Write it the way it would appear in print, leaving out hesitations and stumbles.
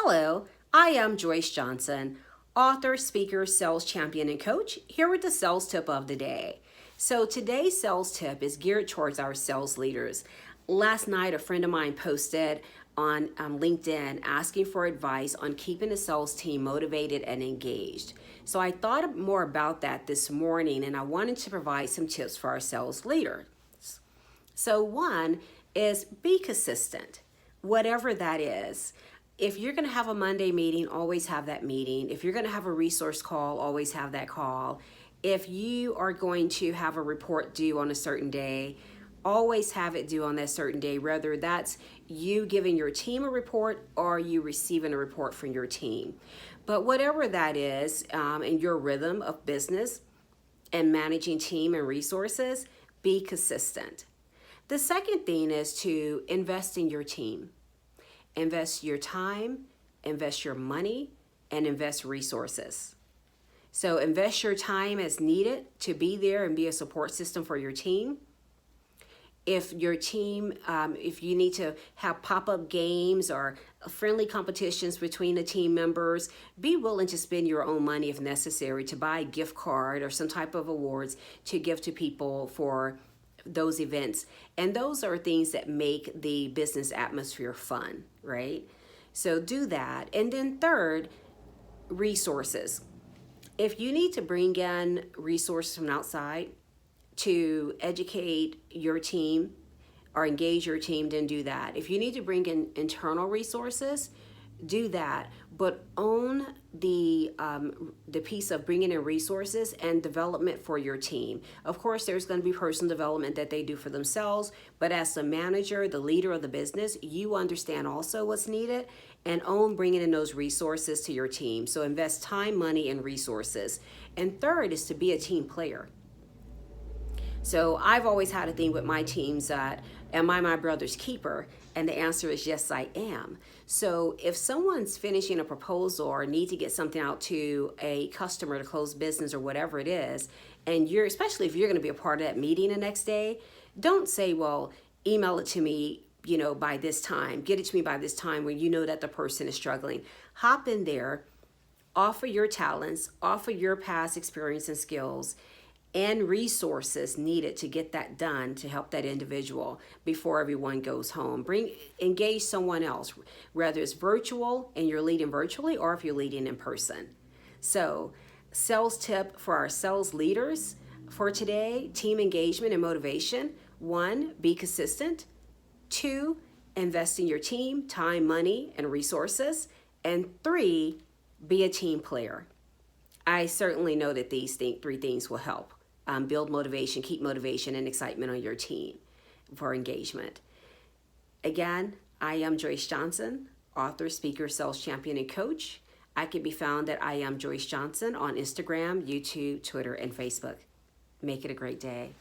Hello, I am Joyce Johnson, author, speaker, sales champion, and coach, here with the sales tip of the day. So today's sales tip is geared towards our sales leaders. Last night, a friend of mine posted on LinkedIn asking for advice on keeping the sales team motivated and engaged. So I thought more about that this morning, and I wanted to provide some tips for our sales leaders. So one is be consistent, whatever that is. If you're going to have a Monday meeting, always have that meeting. If you're going to have a resource call, always have that call. If you are going to have a report due on a certain day, always have it due on that certain day, whether that's you giving your team a report or you receiving a report from your team. But whatever that is, in your rhythm of business and managing team and resources, be consistent. The second thing is to invest in your team. Invest your time, invest your money, and invest resources. So invest your time as needed to be there and be a support system for your team. If your team, if you need to have pop-up games or friendly competitions between the team members, be willing to spend your own money if necessary to buy a gift card or some type of awards to give to people for those events. And those are things that make the business atmosphere fun, right? So do that. And then third, resources. If you need to bring in resources from outside to educate your team or engage your team, then do that. If you need to bring in internal resources, do that, but own the piece of bringing in resources and development for your team. Of course, there's going to be personal development that they do for themselves, but as the manager, the leader of the business, you understand also what's needed and own bringing in those resources to your team. So invest time, money, and resources. And third is to be a team player. So I've always had a thing with my teams that, am I my brother's keeper? And the answer is yes, I am. So if someone's finishing a proposal or need to get something out to a customer to close business or whatever it is, and you're, especially if you're going to be a part of that meeting the next day, don't say, well, email it to me, by this time, get it to me by this time when you know that the person is struggling. Hop in there, offer your talents, offer your past experience and skills, and resources needed to get that done to help that individual before everyone goes home. Engage someone else, whether it's virtual and you're leading virtually or if you're leading in person. So, sales tip for our sales leaders for today, team engagement and motivation. 1, be consistent. 2, invest in your team, time, money, and resources. And 3, be a team player. I certainly know that these 3 things will help. Build motivation, keep motivation and excitement on your team for engagement. Again, I am Joyce Johnson, author, speaker, sales champion, and coach. I can be found at I am Joyce Johnson on Instagram, YouTube, Twitter, and Facebook. Make it a great day.